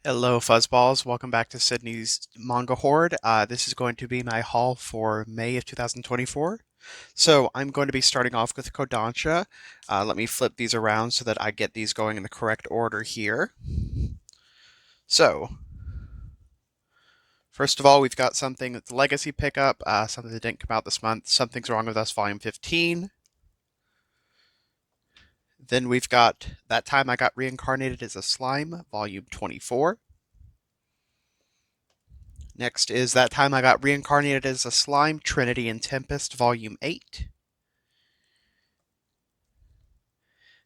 Hello, Fuzzballs. Welcome back to Sydney's Manga Hoard. This is going to be my haul for May of 2024. So I'm going to be starting off with Kodansha. Let me flip these around so that I get these going in the correct order here. So, first of all, we've got something that's a legacy pickup, something that didn't come out this month. Something's Wrong with Us, Volume 15. Then we've got That Time I Got Reincarnated as a Slime, Volume 24. Next is That Time I Got Reincarnated as a Slime, Trinity and Tempest, Volume 8.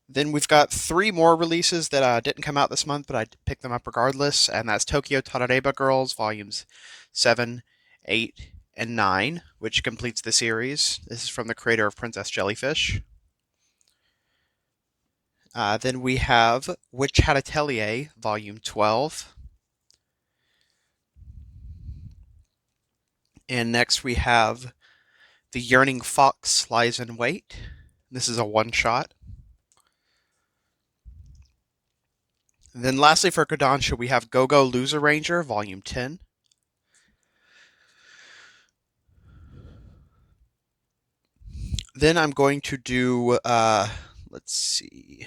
Then we've got three more releases that didn't come out this month, but I picked them up regardless, and that's Tokyo Tarareba Girls, Volumes 7, 8, and 9, which completes the series. This is from the creator of Princess Jellyfish. Then we have Witch Hat Atelier, Volume 12. And next we have The Yearning Fox Lies in Wait. This is a one-shot. And then lastly for Kodansha, we have Go-Go Loser Ranger, Volume 10. Then I'm going to do, let's see.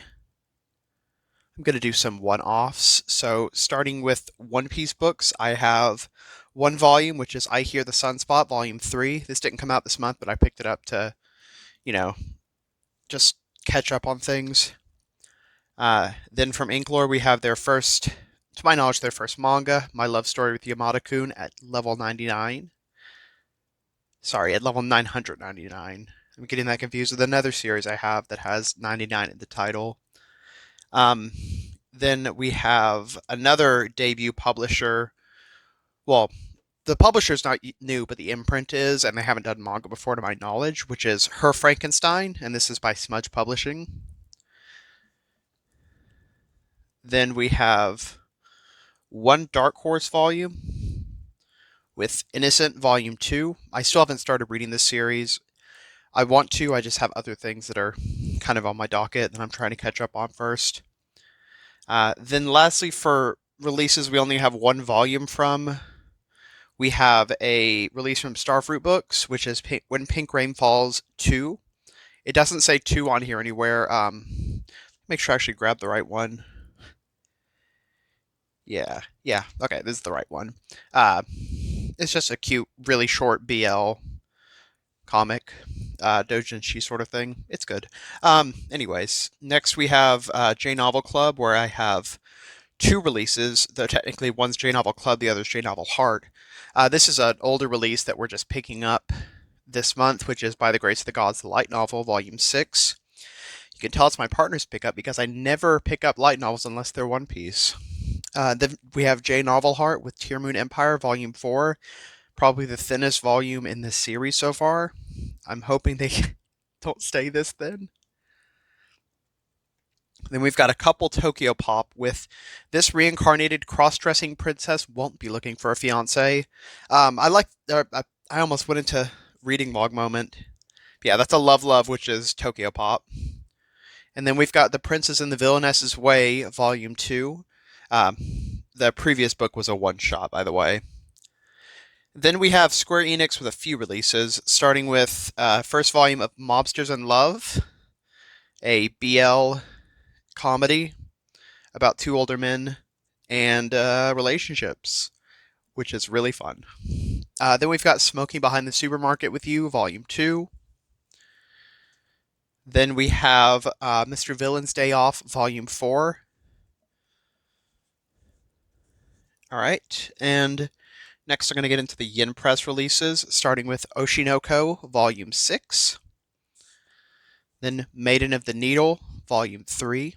I'm going to do some one-offs. So starting with One Piece books, I have one volume, which is I Hear the Sunspot, Volume 3. This didn't come out this month, but I picked it up to, just catch up on things. Then from Inklore, we have their first, to my knowledge, their first manga, My Love Story with Yamada-kun at level 99. Sorry, at level 999. I'm getting that confused with another series I have that has 99 in the title. Then we have another debut publisher. Well, the publisher's not new, but the imprint is, and they haven't done manga before to my knowledge, which is Her Frankenstein, and this is by Smudge Publishing. Then we have one Dark Horse volume with Innocent Volume 2. I still haven't started reading this series. I want to, I just have other things that are kind of on my docket that I'm trying to catch up on first. Then lastly, for releases we only have one volume from, we have a release from Starfruit Books, which is When Pink Rain Falls 2. It doesn't say 2 on here anywhere. Make sure I actually grab the right one. Yeah, okay, this is the right one. It's just a cute, really short BL comic, doujinshi sort of thing. It's good. Anyways, next we have J Novel Club, where I have two releases, though technically one's J Novel Club, the other's J Novel Heart. This is an older release that we're just picking up this month, which is By the Grace of the Gods, the light novel, Volume 6. You can tell it's my partner's pickup because I never pick up light novels unless they're One Piece. Then we have J Novel Heart with Tear Moon Empire, Volume 4. Probably the thinnest volume in this series so far. I'm hoping they don't stay this thin. Then we've got a couple Tokyo Pop with This Reincarnated Cross-Dressing Princess Won't Be Looking for a Fiancé. I almost went into reading log moment. Yeah, that's a Love, which is Tokyo Pop. And then we've got The Princess and the Villainess's Way, Volume 2. The previous book was a one-shot, by the way. Then we have Square Enix with a few releases, starting with first volume of Mobsters in Love, a BL comedy about two older men and relationships, which is really fun. Then we've got Smoking Behind the Supermarket with You, Volume 2. Then we have Mr. Villain's Day Off, Volume 4. Alright, and next I'm going to get into the Yin Press releases, starting with Oshinoko, Volume 6. Then Maiden of the Needle, Volume 3.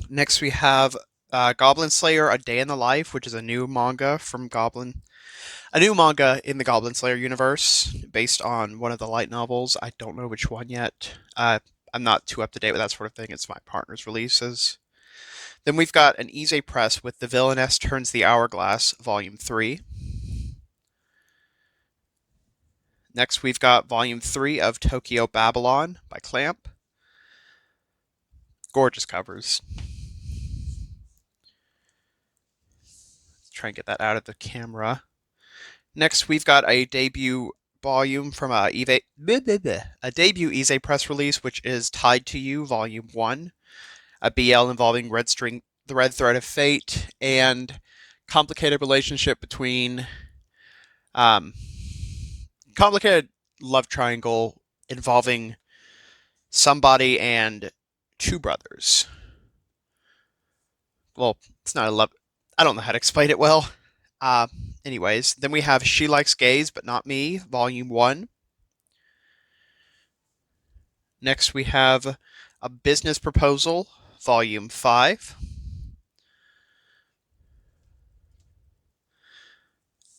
Next we have Goblin Slayer, A Day in the Life, which is a new manga from Goblin. A new manga in the Goblin Slayer universe, based on one of the light novels. I don't know which one yet. I'm not too up to date with that sort of thing. It's my partner's releases. Then we've got an Ise Press with The Villainess Turns the Hourglass, Volume 3. Next we've got Volume 3 of Tokyo Babylon by Clamp. Gorgeous covers. try and get that out of the camera. Next, we've got a debut volume from a debut Ise press release, which is Tied to You, Volume 1, a BL involving the Red Thread of Fate, and complicated relationship between, complicated love triangle involving somebody and two brothers. Well, it's not a love. I don't know how to explain it well. Anyways, then we have She Likes Gays But Not Me, Volume 1. Next, we have A Business Proposal, Volume 5.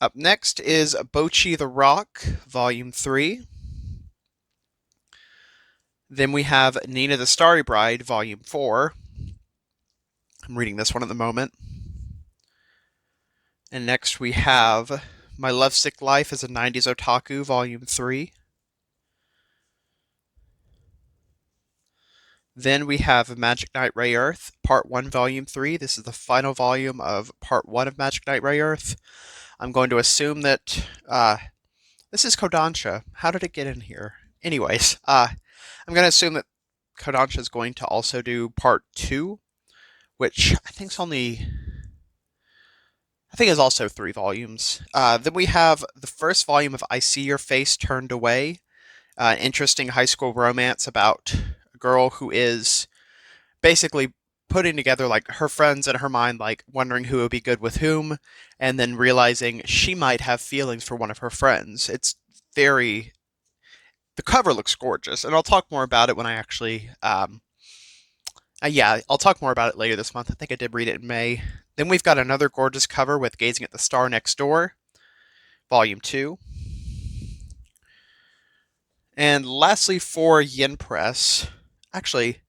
Up next is Bochi the Rock, Volume 3. Then we have Nina the Starry Bride, Volume 4. I'm reading this one at the moment. And next we have My Lovesick Life as a 90s Otaku, Volume 3. Then we have Magic Knight Ray Earth, Part 1, Volume 3. This is the final volume of Part 1 of Magic Knight Ray Earth. I'm going to assume that this is Kodansha. How did it get in here? Anyways, I'm going to assume that Kodansha is going to also do Part 2, which I think is also 3 volumes. Then we have the first volume of I See Your Face Turned Away, an interesting high school romance about a girl who is basically putting together like her friends in her mind, like wondering who would be good with whom, and then realizing she might have feelings for one of her friends. The cover looks gorgeous, and I'll talk more about it when I actually, I'll talk more about it later this month. I think I did read it in May. Then we've got another gorgeous cover with Gazing at the Star Next Door, Volume 2. And lastly, for Yin Press, actually,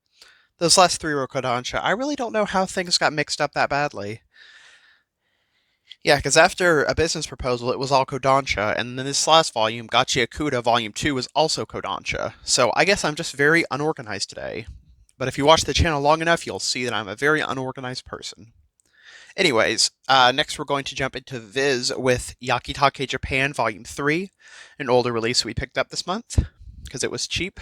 those last 3 were Kodansha. I really don't know how things got mixed up that badly. Yeah, because after A Business Proposal, it was all Kodansha, and then this last volume, Gachi Akuda Volume 2, was also Kodansha. So I guess I'm just very unorganized today. But if you watch the channel long enough, you'll see that I'm a very unorganized person. Anyways, next we're going to jump into Viz with Yakitake Japan Volume 3, an older release we picked up this month, because it was cheap.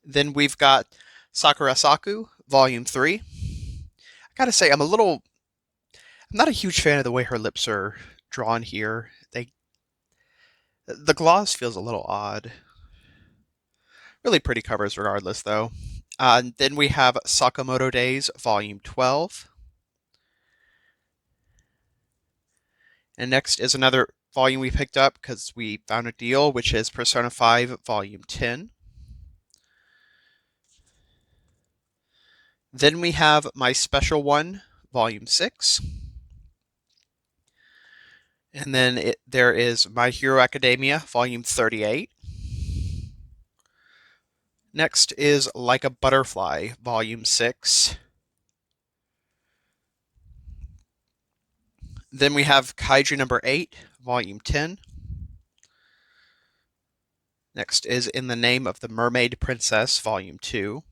Then we've got Sakura Saku, Volume 3. I gotta say, I'm not a huge fan of the way her lips are drawn here. The gloss feels a little odd. Really pretty covers regardless, though. Then we have Sakamoto Days, Volume 12. And next is another volume we picked up because we found a deal, which is Persona 5, Volume 10. Then we have My Special One, Volume 6. And then there is My Hero Academia, Volume 38. Next is Like a Butterfly, Volume 6. Then we have Kaiju number 8, Volume 10. Next is In the Name of the Mermaid Princess, Volume 2.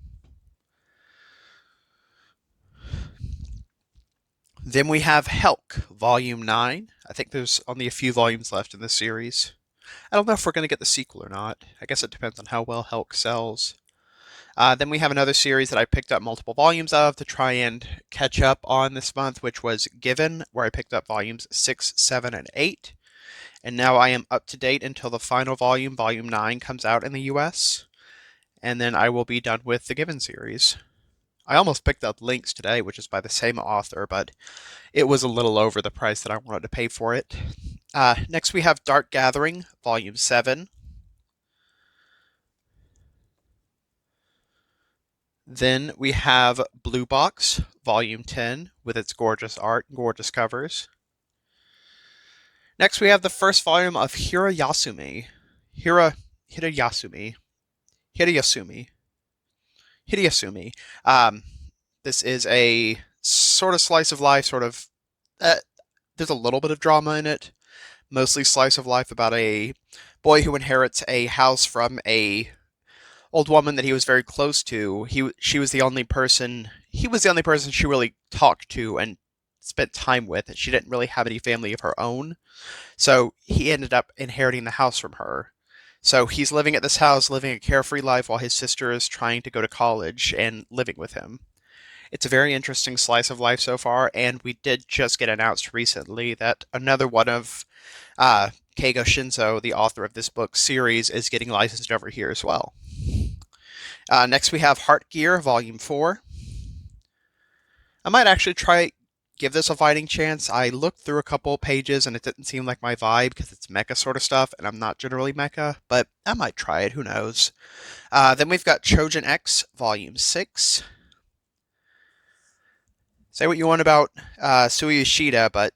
Then we have Helk, Volume 9. I think there's only a few volumes left in this series. I don't know if we're going to get the sequel or not. I guess it depends on how well Helk sells. Then we have another series that I picked up multiple volumes of to try and catch up on this month, which was Given, where I picked up volumes 6, 7, and 8. And now I am up to date until the final volume, Volume 9, comes out in the US. And then I will be done with the Given series. I almost picked up Lynx today, which is by the same author, but it was a little over the price that I wanted to pay for it. Next we have Dark Gathering, Volume 7. Then we have Blue Box, Volume 10, with its gorgeous art and gorgeous covers. Next we have the first volume of Hirayasumi. Hideasumi. This is a sort of slice of life, there's a little bit of drama in it. Mostly slice of life about a boy who inherits a house from a old woman that he was very close to. He was the only person she really talked to and spent time with, and she didn't really have any family of her own. So he ended up inheriting the house from her. So he's living at this house, living a carefree life while his sister is trying to go to college and living with him. It's a very interesting slice of life so far, and we did just get announced recently that another one of Keigo Shinzo, the author of this book series, is getting licensed over here as well. Next we have Heart Gear Volume 4. I might actually give this a fighting chance. I looked through a couple pages and it didn't seem like my vibe because it's mecha sort of stuff, and I'm not generally mecha, but I might try it, who knows. Then we've got Trojan X Volume 6. Say what you want about Sui Yoshida, but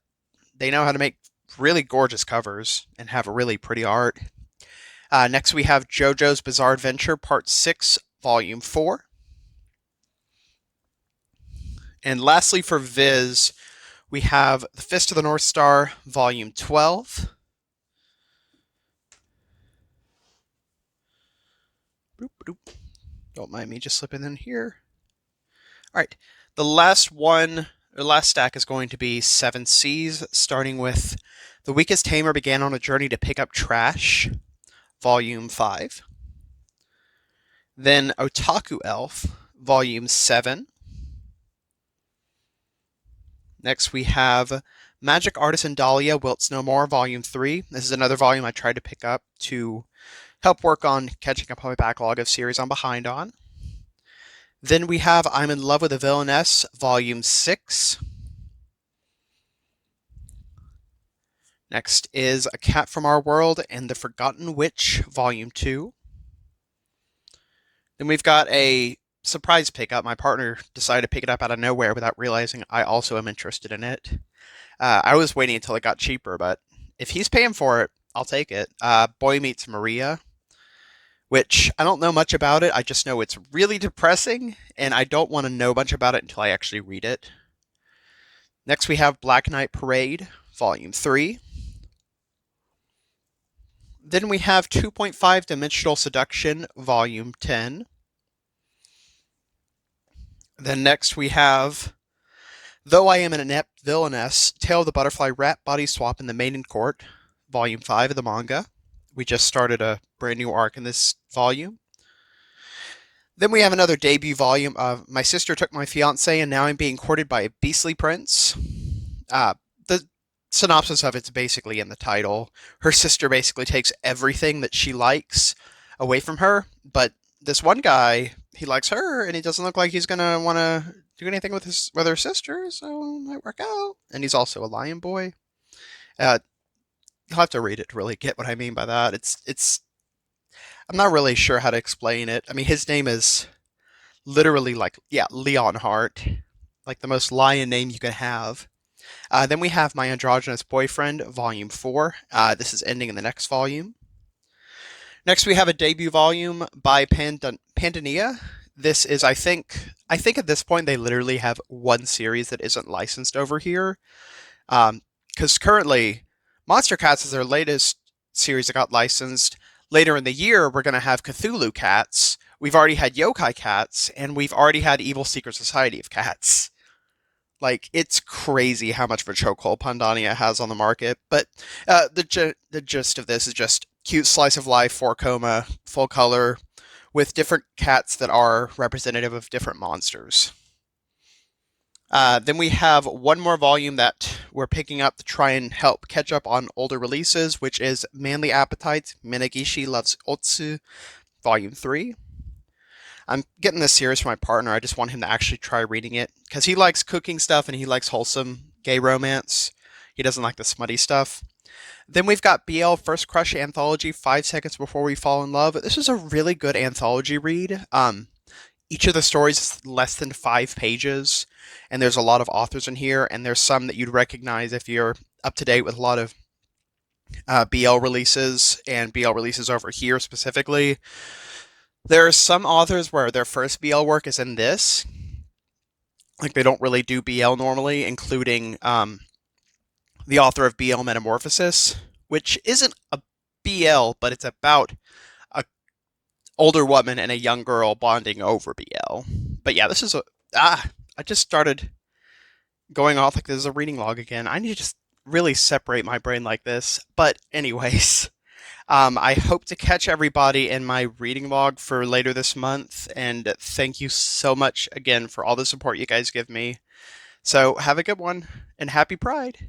they know how to make really gorgeous covers and have a really pretty art. Next we have JoJo's Bizarre Adventure Part 6, Volume 4. And lastly for Viz, we have The Fist of the North Star, Volume 12. Boop, boop. Don't mind me just slipping in here. Alright, the last stack is going to be Seven Seas, starting with The Weakest Tamer Began on a Journey to Pick Up Trash, Volume 5. Then Otaku Elf, Volume 7. Next we have Magic Artisan Dahlia Wilts No More, Volume 3. This is another volume I tried to pick up to help work on catching up on my backlog of series I'm behind on. Then we have I'm in Love with a Villainess, Volume 6. Next is A Cat from Our World and the Forgotten Witch, Volume 2. Then we've got a surprise pickup. My partner decided to pick it up out of nowhere without realizing I also am interested in it. I was waiting until it got cheaper, but if he's paying for it, I'll take it. Boy Meets Maria, which I don't know much about it. I just know it's really depressing, and I don't want to know much about it until I actually read it. Next we have Black Knight Parade, Volume 3. Then we have 2.5 Dimensional Seduction, Volume 10. Then next we have Though I Am an Inept Villainess, Tale of the Butterfly Rat Body Swap in the Maiden Court, Volume 5 of the manga. We just started a brand new arc in this volume. Then we have another debut volume of My Sister Took My Fiancé and Now I'm Being Courted by a Beastly Prince. The synopsis of it's basically in the title. Her sister basically takes everything that she likes away from her, but this one guy, he likes her, and he doesn't look like he's gonna want to do anything with her sister, so it might work out. And he's also a lion boy. You'll have to read it to really get what I mean by that. I'm not really sure how to explain it. I mean, his name is literally Leonhardt, like the most lion name you can have. Then we have My Androgynous Boyfriend, Volume 4. This is ending in the next volume. Next, we have a debut volume by Pandania. This is, I think at this point they literally have one series that isn't licensed over here. Because currently, Monster Cats is their latest series that got licensed. Later in the year, we're going to have Cthulhu Cats. We've already had Yokai Cats, and we've already had Evil Secret Society of Cats. Like, it's crazy how much of a chokehold Pandania has on the market. But the gist of this is just cute slice of life, 4-coma, full color, with different cats that are representative of different monsters. Then we have one more volume that we're picking up to try and help catch up on older releases, which is Manly Appetite, Minagishi Loves Otsu, Volume 3. I'm getting this series for my partner. I just want him to actually try reading it, because he likes cooking stuff and he likes wholesome gay romance. He doesn't like the smutty stuff. Then we've got BL First Crush Anthology, 5 Seconds Before We Fall in Love. This is a really good anthology read. Each of the stories is less than 5 pages, and there's a lot of authors in here, and there's some that you'd recognize if you're up to date with a lot of BL releases, and BL releases over here specifically. There are some authors where their first BL work is in this. Like, they don't really do BL normally, including the author of BL Metamorphosis, which isn't a BL, but it's about a older woman and a young girl bonding over BL. But yeah, this is I just started going off like this is a reading log again. I need to just really separate my brain like this. But anyways, I hope to catch everybody in my reading log for later this month, and thank you so much again for all the support you guys give me. So have a good one, and happy Pride!